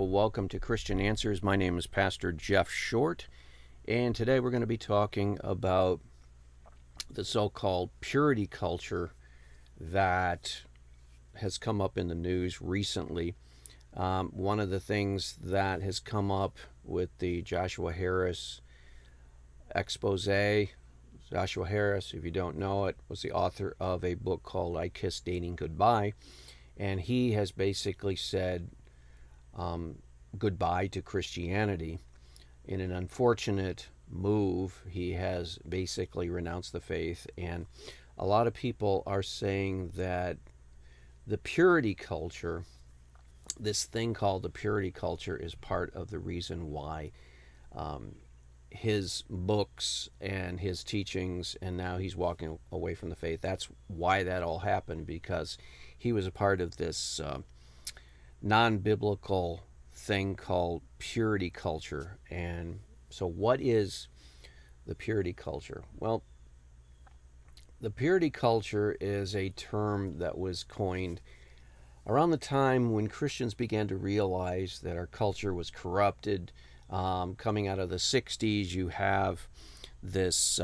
welcome to Christian Answers. My name is Pastor Jeff Short, and today we're going to be talking about the so-called purity culture that has come up in the news recently. One of the things that has come up with the Joshua Harris expose. Joshua Harris, if you don't know it, was the author of a book called I Kissed Dating Goodbye, and he has basically said goodbye to Christianity. In an unfortunate move, he has basically renounced the faith, and a lot of people are saying that the purity culture, this thing called the purity culture, is part of the reason why his books and his teachings, and now he's walking away from the faith. That's why that all happened, because he was a part of this non-biblical thing called purity culture. And so what is the purity culture? Well, the purity culture is a term that was coined around the time when Christians began to realize that our culture was corrupted. Coming out of the 60s, you have this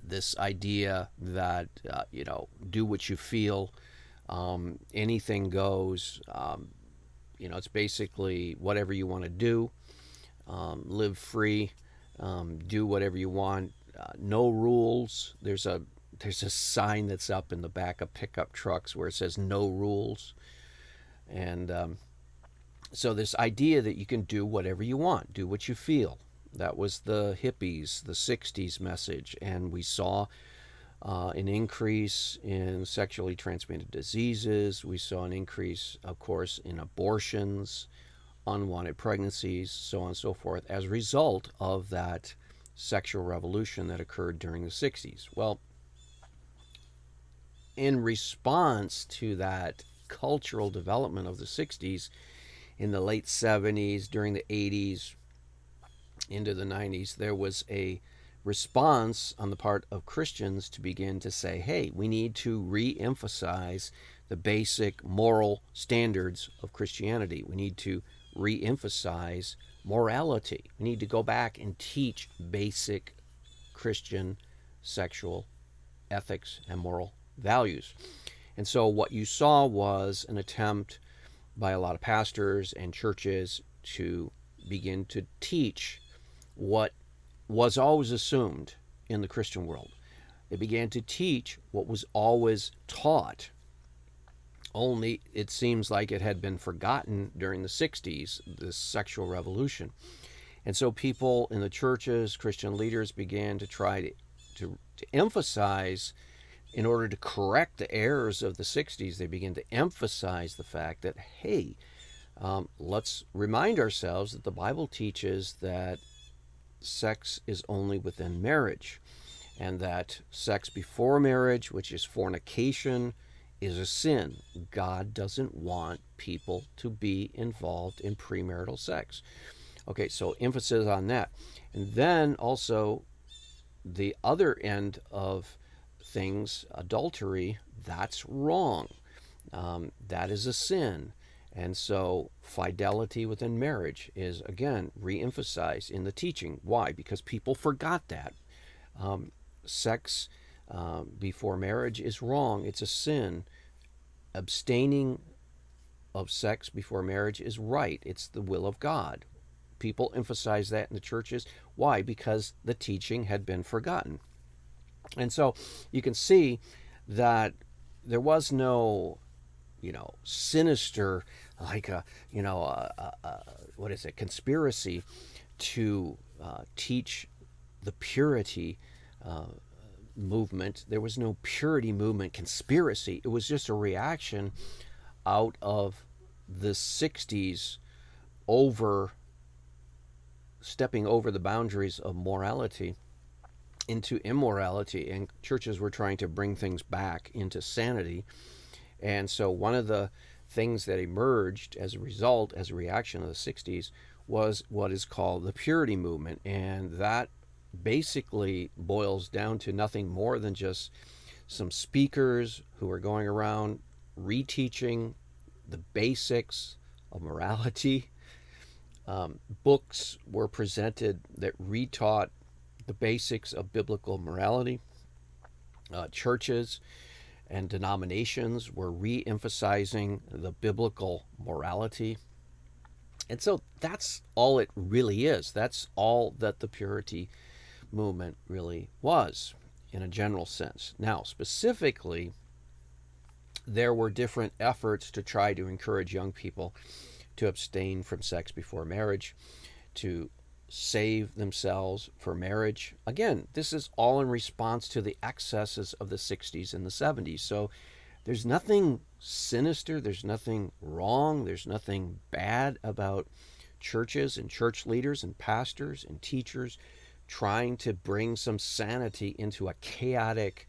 this idea that do what you feel, anything goes. It's basically whatever you want to do, live free, do whatever you want, no rules. There's a sign that's up in the back of pickup trucks where it says no rules. And so this idea that you can do whatever you want, do what you feel. That was the hippies, the 60s message. And we saw an increase in sexually transmitted diseases. We saw an increase, of course, in abortions, unwanted pregnancies, so on and so forth, as a result of that sexual revolution that occurred during the 60s. Well, in response to that cultural development of the 60s, in the late 70s, during the 80s, into the 90s, there was a response on the part of Christians to begin to say, hey, we need to re-emphasize the basic moral standards of Christianity. We need to re-emphasize morality. We need to go back and teach basic Christian sexual ethics and moral values. And so what you saw was an attempt by a lot of pastors and churches to begin to teach what was always assumed in the Christian world. They began to teach what was always taught, only it seems like it had been forgotten during the 60s, this sexual revolution. And so people in the churches, Christian leaders, began to try to emphasize, in order to correct the errors of the 60s, they began to emphasize the fact that, hey, let's remind ourselves that the Bible teaches that sex is only within marriage, and that sex before marriage, which is fornication, is a sin. God doesn't want people to be involved in premarital sex. Okay, so emphasis on that. And then also the other end of things, adultery, that's wrong. That is a sin. And so fidelity within marriage is, again, re-emphasized in the teaching. Why? Because people forgot that. Sex before marriage is wrong. It's a sin. Abstaining of sex before marriage is right. It's the will of God. People emphasize that in the churches. Why? Because the teaching had been forgotten. And so you can see that there was no sinister, like conspiracy to teach the purity movement. There was no purity movement conspiracy. It was just a reaction out of the 60s over stepping over the boundaries of morality into immorality, and churches were trying to bring things back into sanity. And so one of the things that emerged as a result, as a reaction of the 60s, was what is called the purity movement. And that basically boils down to nothing more than just some speakers who are going around reteaching the basics of morality. Books were presented that retaught the basics of biblical morality. Churches and denominations were re emphasizing the biblical morality. And so that's all it really is. That's all that the purity movement really was in a general sense. Now, specifically, there were different efforts to try to encourage young people to abstain from sex before marriage, to save themselves for marriage. Again, this is all in response to the excesses of the 60s and the 70s. So there's nothing sinister, there's nothing wrong, there's nothing bad about churches and church leaders and pastors and teachers trying to bring some sanity into a chaotic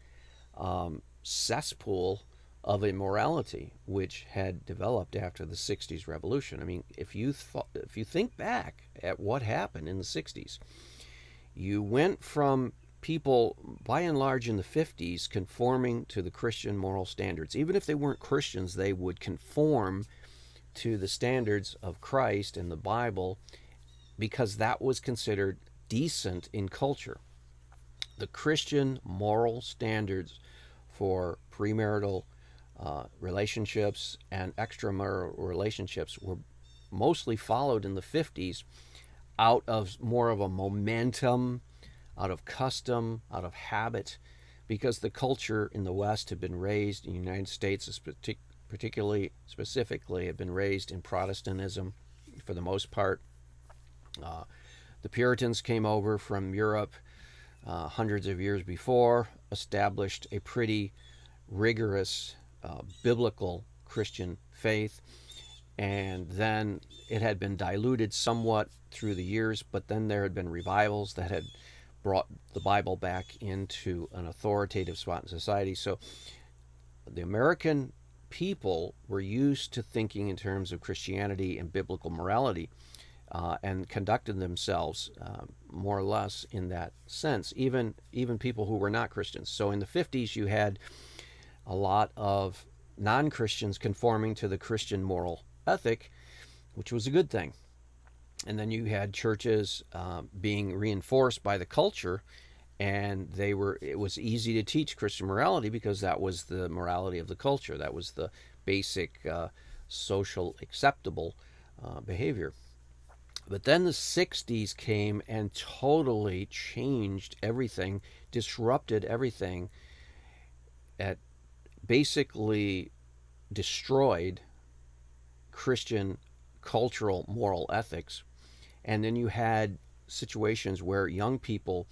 cesspool of immorality which had developed after the 60s revolution. I mean, if you think back at what happened in the 60s, you went from people by and large in the 50s conforming to the Christian moral standards. Even if they weren't Christians, they would conform to the standards of Christ and the Bible because that was considered decent in culture. The Christian moral standards for premarital relationships and extramarital relationships were mostly followed in the 50s out of more of a momentum, out of custom, out of habit, because the culture in the West had been raised, in the United States particularly, specifically, had been raised in Protestantism for the most part. The Puritans came over from Europe hundreds of years before, established a pretty rigorous biblical Christian faith, and then it had been diluted somewhat through the years, but then there had been revivals that had brought the Bible back into an authoritative spot in society. So the American people were used to thinking in terms of Christianity and biblical morality, and conducted themselves more or less in that sense, even people who were not Christians. So in the 50s, you had a lot of non-Christians conforming to the Christian moral ethic, which was a good thing. And then you had churches being reinforced by the culture, and it was easy to teach Christian morality because that was the morality of the culture. That was the basic social acceptable behavior. But then the 60s came and totally changed everything, disrupted everything, basically destroyed Christian cultural moral ethics. And then you had situations where young people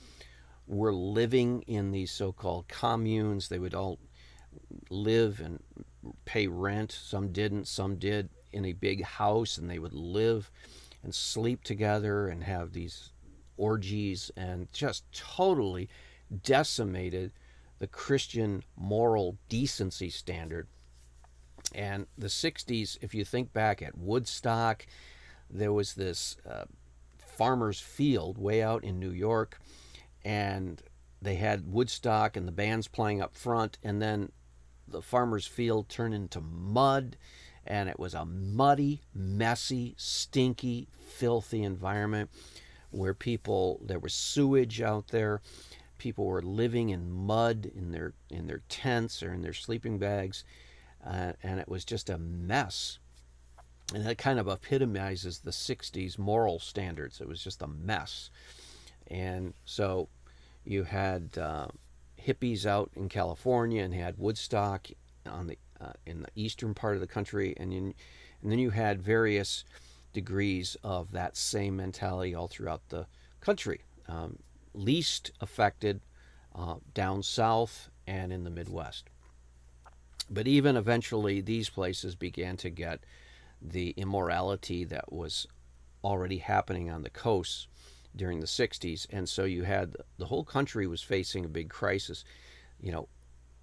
were living in these so-called communes. They would all live and pay rent. Some didn't, some did, in a big house, and they would live and sleep together and have these orgies, and just totally decimated the Christian moral decency standard. And the 60s, if you think back at Woodstock, there was this farmer's field way out in New York, and they had Woodstock and the bands playing up front, and then the farmer's field turned into mud, and it was a muddy, messy, stinky, filthy environment where there was sewage out there. People were living in mud in their tents or in their sleeping bags, and it was just a mess. And that kind of epitomizes the 60s moral standards. It was just a mess. And so you had hippies out in California, and had Woodstock in the eastern part of the country, and then you had various degrees of that same mentality all throughout the country. Least affected down south and in the Midwest. But even eventually, these places began to get the immorality that was already happening on the coast during the 60s. And so you had the whole country was facing a big crisis.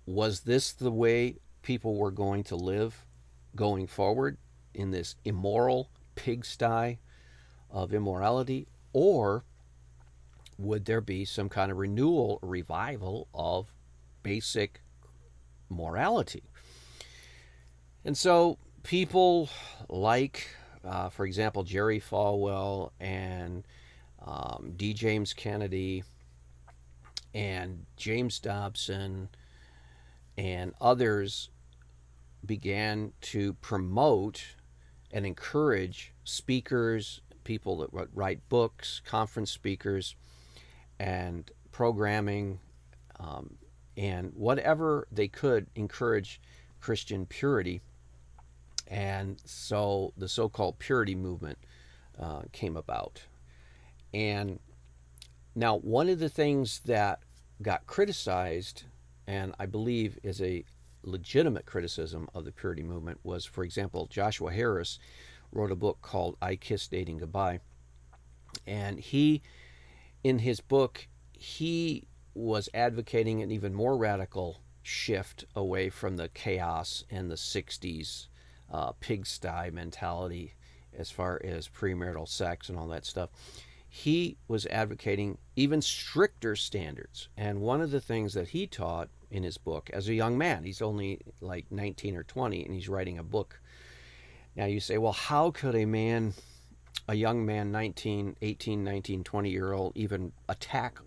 Was this the way people were going to live going forward in this immoral pigsty of immorality? Or would there be some kind of renewal, revival of basic morality? And so people like For example, Jerry Falwell and D. James Kennedy and James Dobson and others began to promote and encourage speakers, people that write books, conference speakers, and programming, and whatever they could encourage Christian purity. And so the so called purity movement came about. And now, one of the things that got criticized, and I believe is a legitimate criticism of the purity movement, was, for example, Joshua Harris wrote a book called I Kissed Dating Goodbye. And in his book, he was advocating an even more radical shift away from the chaos and the 60s pigsty mentality as far as premarital sex and all that stuff. He was advocating even stricter standards. And one of the things that he taught in his book as a young man, he's only like 19 or 20, and he's writing a book. Now you say, well, how could a young man, 19, 18, 19, 20-year-old, even tackle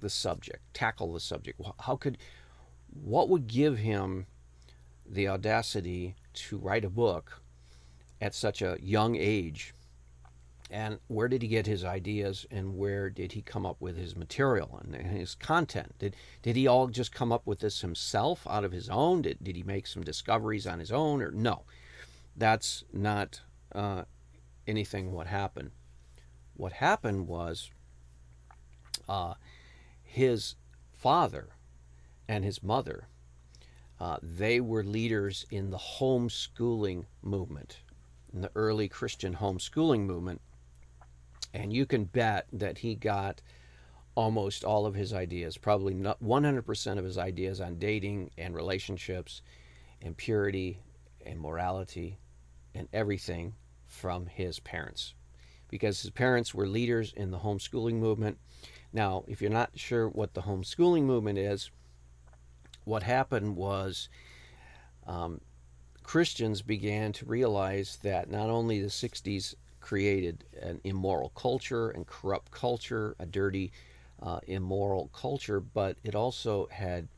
the subject? What would give him the audacity to write a book at such a young age? And where did he get his ideas, and where did he come up with his material and his content? Did he all just come up with this himself out of his own? Did he make some discoveries on his own? Or no, that's not anything what happened. What happened was his father and his mother, they were leaders in the homeschooling movement, in the early Christian homeschooling movement. And you can bet that he got almost all of his ideas, probably not 100% of his ideas on dating and relationships and purity and morality and everything from his parents, because his parents were leaders in the homeschooling movement. Now, if you're not sure what the homeschooling movement is, what happened was Christians began to realize that not only the 60s created an immoral culture and corrupt culture, a dirty, immoral culture, but it also had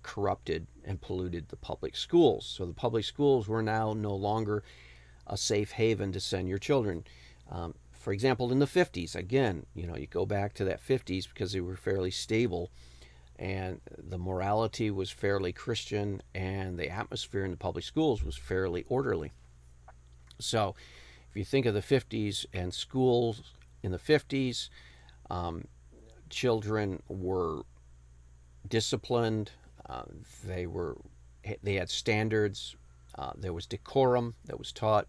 corrupted and polluted the public schools. So the public schools were now no longer a safe haven to send your children. For example, in the 50s, again, you go back to that 50s because they were fairly stable, and the morality was fairly Christian, and the atmosphere in the public schools was fairly orderly. So if you think of the 50s and schools in the 50s, children were disciplined. They had standards. There was decorum that was taught.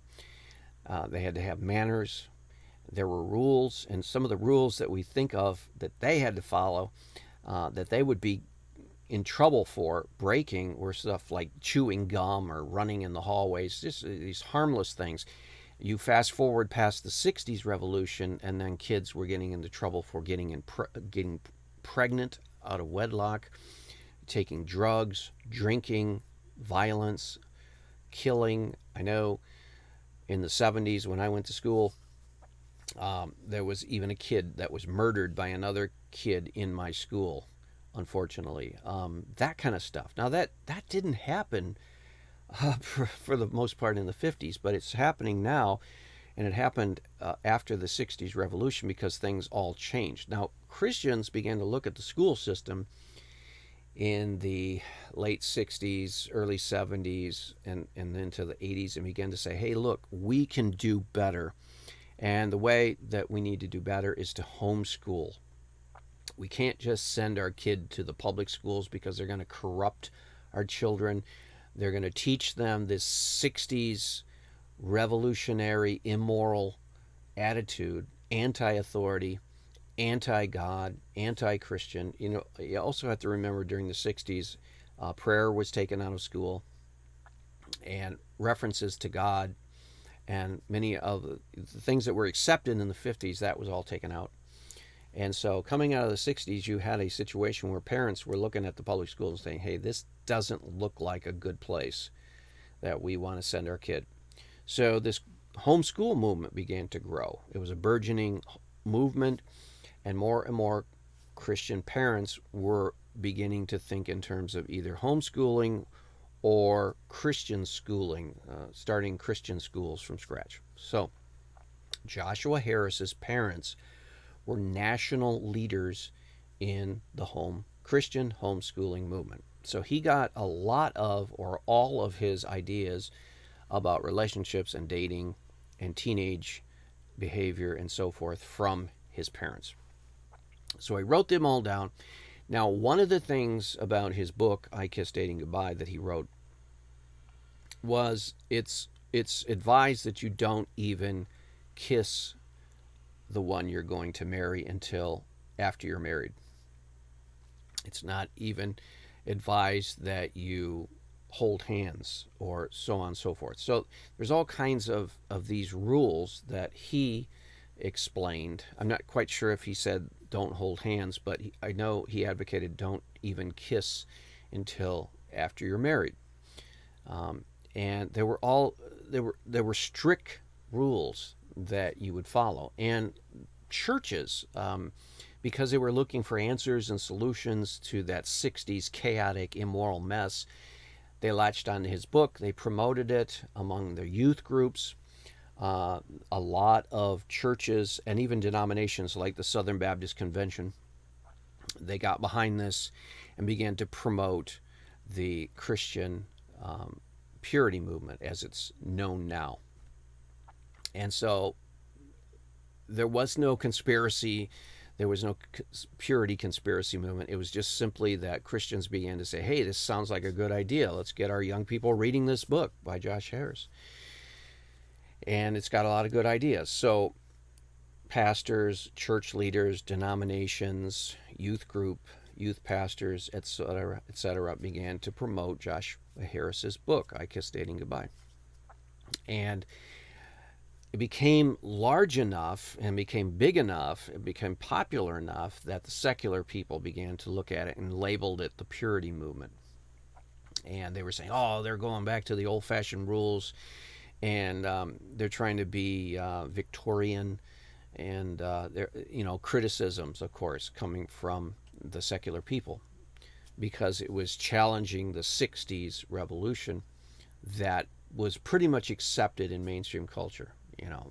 They had to have manners. There were rules, and some of the rules that we think of that they had to follow, that they would be in trouble for breaking, were stuff like chewing gum or running in the hallways, just these harmless things. You fast forward past the 60s revolution, and then kids were getting into trouble for getting pregnant out of wedlock, taking drugs, drinking, violence, killing. I know in the 70s when I went to school, there was even a kid that was murdered by another kid in my school, unfortunately. That kind of stuff. Now, that didn't happen for the most part in the 50s, but it's happening now, and it happened after the 60s revolution because things all changed. Now, Christians began to look at the school system in the late 60s, early 70s, and into the 80s, and began to say, hey, look, we can do better. And the way that we need to do better is to homeschool. We can't just send our kid to the public schools because they're going to corrupt our children. They're going to teach them this 60s revolutionary, immoral attitude, anti-authority, anti-God, anti-Christian. You also have to remember during the 60s, prayer was taken out of school, and references to God and many of the things that were accepted in the 50s, that was all taken out. And so coming out of the 60s, you had a situation where parents were looking at the public schools and saying, hey, this doesn't look like a good place that we want to send our kid. So this homeschool movement began to grow. It was a burgeoning movement, and more Christian parents were beginning to think in terms of either homeschooling or Christian schooling, starting Christian schools from scratch. So Joshua Harris's parents were national leaders in the Christian homeschooling movement. So he got a lot of, or all of his ideas about relationships and dating and teenage behavior and so forth from his parents. So he wrote them all down. Now, one of the things about his book, I Kissed Dating Goodbye, that he wrote was it's advised that you don't even kiss the one you're going to marry until after you're married. It's not even advised that you hold hands or so on and so forth. So there's all kinds of these rules that he explained. I'm not quite sure if he said don't hold hands, but I know he advocated don't even kiss until after you're married. And there were strict rules that you would follow. And churches, because they were looking for answers and solutions to that 60s chaotic, immoral mess, they latched onto his book. They promoted it among their youth groups. A lot of churches and even denominations like the Southern Baptist Convention, they got behind this and began to promote the Christian purity movement as it's known now. And so there was no conspiracy. There was no purity conspiracy movement. It was just simply that Christians began to say, hey, this sounds like a good idea. Let's get our young people reading this book by Josh Harris. And it's got a lot of good ideas. So pastors, church leaders, denominations, youth group, youth pastors, etc., began to promote Josh Harris's book, I Kissed Dating Goodbye. And it became large enough and became big enough, it became popular enough that the secular people began to look at it and labeled it the purity movement. And they were saying, oh, they're going back to the old-fashioned rules, and they're trying to be Victorian, and criticisms, of course, coming from the secular people, because it was challenging the 60s revolution that was pretty much accepted in mainstream culture.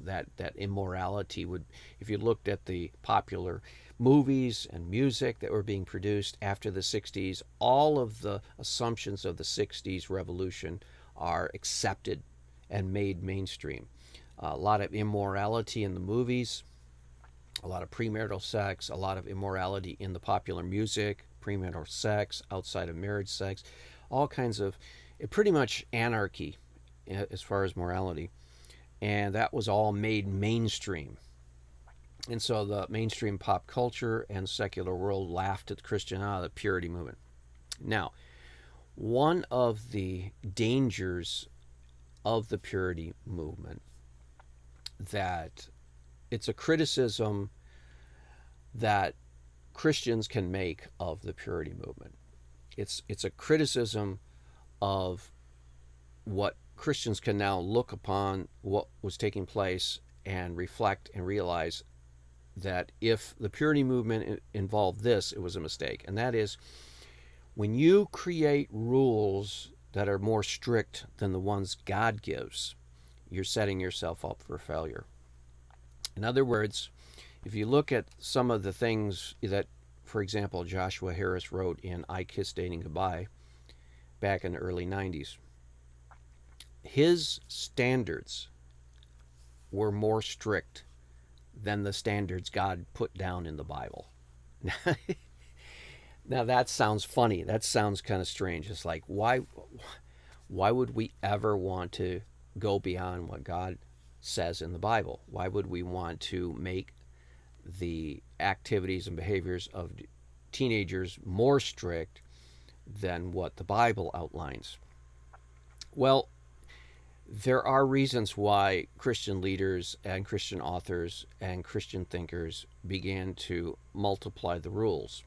That immorality would, if you looked at the popular movies and music that were being produced after the 60s, all of the assumptions of the 60s revolution are accepted and made mainstream. A lot of immorality in the movies, a lot of premarital sex, a lot of immorality in the popular music, premarital sex, outside of marriage sex, all kinds of, pretty much anarchy as far as morality. And that was all made mainstream. And so the mainstream pop culture and secular world laughed at the purity movement. Now, one of the dangers of the purity movement, that it's a criticism that Christians can make of the purity movement. It's a criticism of what Christians can now look upon what was taking place and reflect and realize that if the purity movement involved this, it was a mistake. And that is, when you create rules that are more strict than the ones God gives, you're setting yourself up for failure. In other words, if you look at some of the things that, for example, Joshua Harris wrote in I Kissed Dating Goodbye back in the early 90s, his standards were more strict than the standards God put down in the Bible. Now that sounds funny. That sounds kind of strange. It's like, why would we ever want to go beyond what God says in the Bible? Why would we want to make the activities and behaviors of teenagers more strict than what the Bible outlines? Well, there are reasons why Christian leaders and Christian authors and Christian thinkers began to multiply the rules.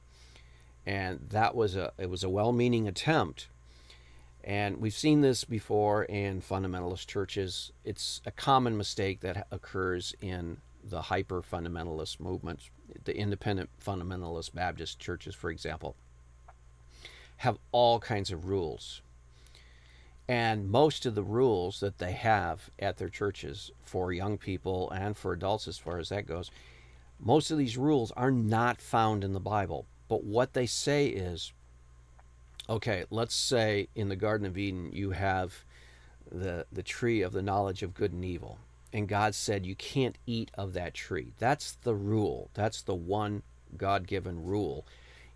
And that was a well-meaning attempt And we've seen this before in fundamentalist churches. It's a common mistake that occurs in the hyper fundamentalist movements. The independent fundamentalist Baptist churches, for example, have all kinds of rules. And most of the rules that they have at their churches for young people and for adults, as far as that goes, most of these rules are not found in the Bible. But what they say is, okay, let's say in the Garden of Eden you have the tree of the knowledge of good and evil. And God said you can't eat of that tree. That's the rule. That's the one God-given rule.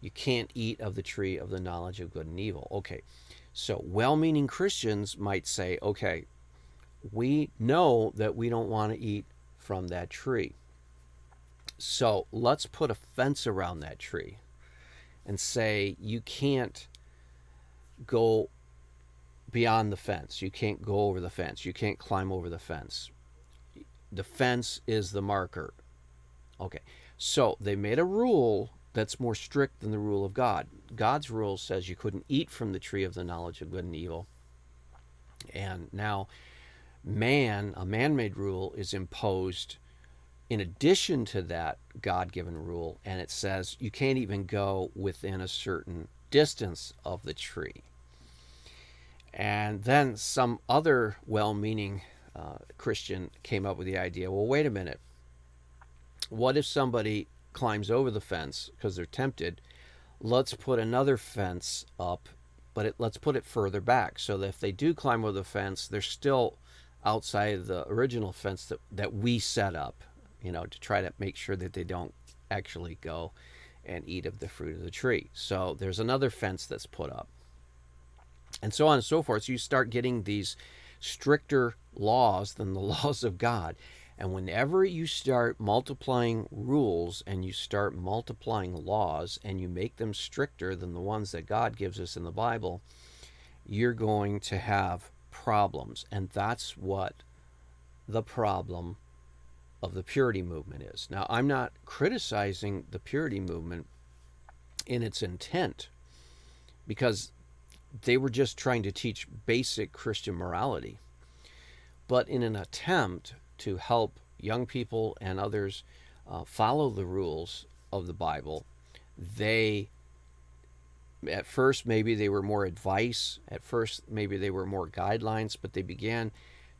You can't eat of the tree of the knowledge of good and evil. Okay, so well-meaning Christians might say, okay, we know that we don't want to eat from that tree. So let's put a fence around that tree and say you can't go beyond the fence. You can't go over the fence. You can't climb over the fence. The fence is the marker. Okay, so they made a rule that's more strict than the rule of God. God's rule says you couldn't eat from the tree of the knowledge of good and evil. And now a man-made rule is imposed in addition to that God-given rule, and it says you can't even go within a certain distance of the tree. And then some other well-meaning Christian came up with the idea, well, wait a minute. What if somebody climbs over the fence because they're tempted? Let's put another fence up, but let's put it further back so that if they do climb over the fence, they're still outside of the original fence that we set up, to try to make sure that they don't actually go and eat of the fruit of the tree. So there's another fence that's put up. And so on and so forth. So you start getting these stricter laws than the laws of God. And whenever you start multiplying rules and you start multiplying laws and you make them stricter than the ones that God gives us in the Bible, you're going to have problems. And that's what the problem of the purity movement is. Now, I'm not criticizing the purity movement in its intent, because they were just trying to teach basic Christian morality. But in an attempt to help young people and others follow the rules of the Bible, at first maybe they were more advice, at first maybe they were more guidelines, but they began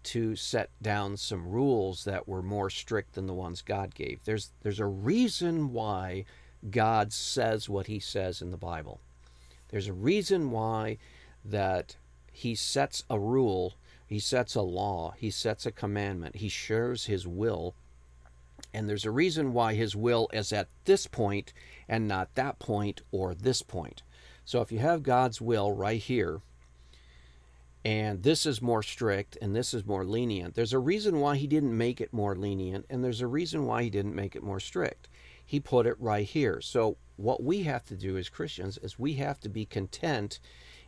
to set down some rules that were more strict than the ones God gave. There's a reason why God says what he says in the Bible. There's a reason why that he sets a rule, he sets a law, he sets a commandment, he shares his will, and there's a reason why his will is at this point and not that point or this point. So if you have God's will right here, and this is more strict and this is more lenient, there's a reason why he didn't make it more lenient, and there's a reason why he didn't make it more strict. He put it right here. So what we have to do as Christians is we have to be content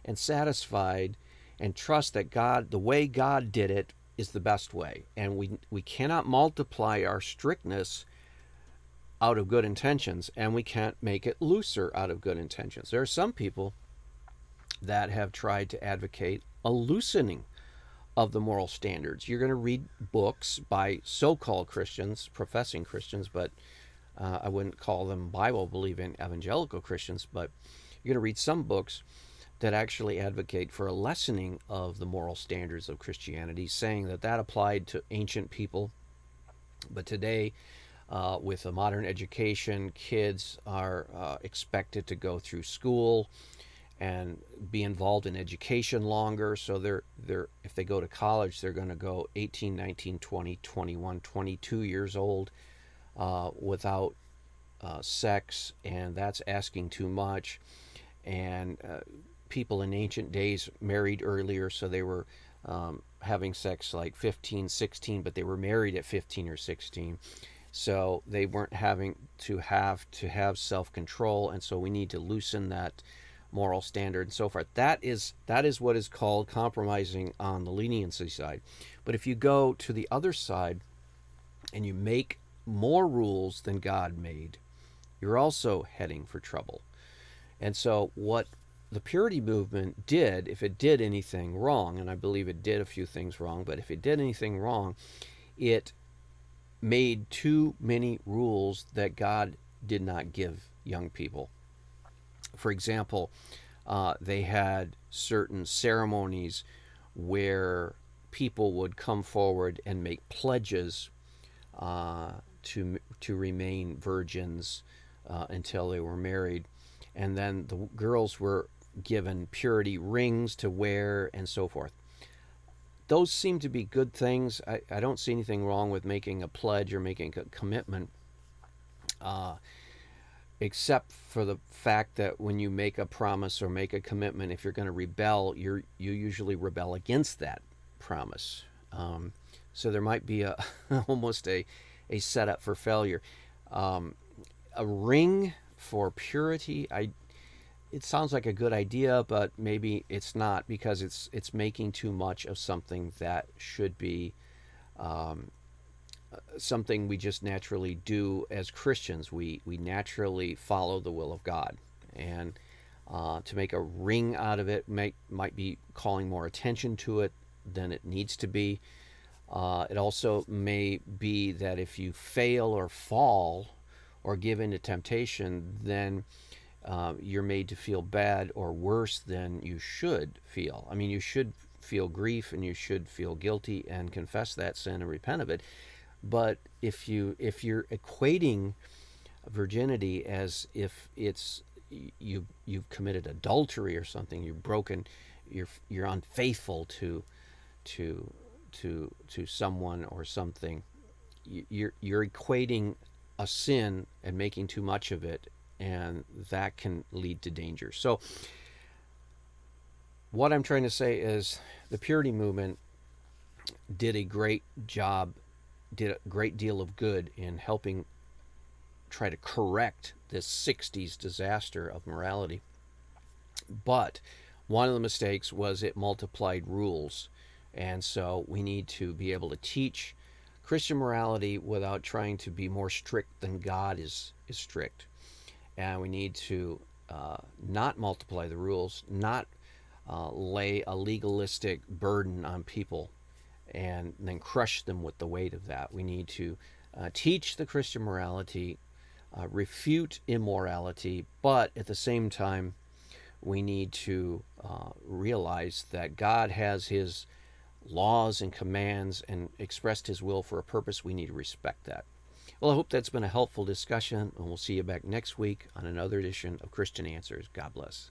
and satisfied and trust that God, the way God did it, is the best way. And we cannot multiply our strictness out of good intentions, and we can't make it looser out of good intentions. There are some people that have tried to advocate a loosening of the moral standards. You're going to read books by so-called Christians, professing Christians, but I wouldn't call them Bible-believing evangelical Christians, but you're going to read some books that actually advocate for a lessening of the moral standards of Christianity, saying that applied to ancient people. But today, with a modern education, kids are expected to go through school and be involved in education longer. So they're if they go to college, they're going to go 18, 19, 20, 21, 22 years old without sex, and that's asking too much. And people in ancient days married earlier, so they were having sex like 15, 16, but they were married at 15 or 16. So they weren't having to have self-control, and so we need to loosen that moral standard and so forth. That is what is called compromising on the leniency side. But if you go to the other side and you make more rules than God made, you're also heading for trouble. And so what the purity movement did, if it did anything wrong, and I believe it did a few things wrong, but if it did anything wrong, it made too many rules that God did not give young people. For example, they had certain ceremonies where people would come forward and make pledges to remain virgins until they were married, and then the girls were given purity rings to wear and so forth. Those seem to be good things. I don't see anything wrong with making a pledge or making a commitment, uh, except for the fact that when you make a promise or make a commitment, if you're going to rebel, you usually rebel against that promise. So there might be a almost a setup for failure. Um, a ring for purity, it sounds like a good idea, but maybe it's not, because it's making too much of something that should be um, something we just naturally do as Christians. We naturally follow the will of God, and to make a ring out of it might be calling more attention to it than it needs to be. It also may be that if you fail or fall or give in to temptation, then you're made to feel bad or worse than you should feel. I mean, you should feel grief and you should feel guilty and confess that sin and repent of it. But if you're equating virginity as if it's you've committed adultery or something, you've broken, you're unfaithful to to someone or something, you're equating a sin and making too much of it, and that can lead to danger. So what I'm trying to say is the purity movement did a great job, did a great deal of good in helping try to correct this 60s disaster of morality. But one of the mistakes was it multiplied rules. And so we need to be able to teach Christian morality without trying to be more strict than God is strict. And we need to not multiply the rules, not lay a legalistic burden on people and then crush them with the weight of that. We need to teach the Christian morality, refute immorality, but at the same time, we need to realize that God has His laws and commands and expressed His will for a purpose. We need to respect that. Well, I hope that's been a helpful discussion, and we'll see you back next week on another edition of Christian Answers. God bless.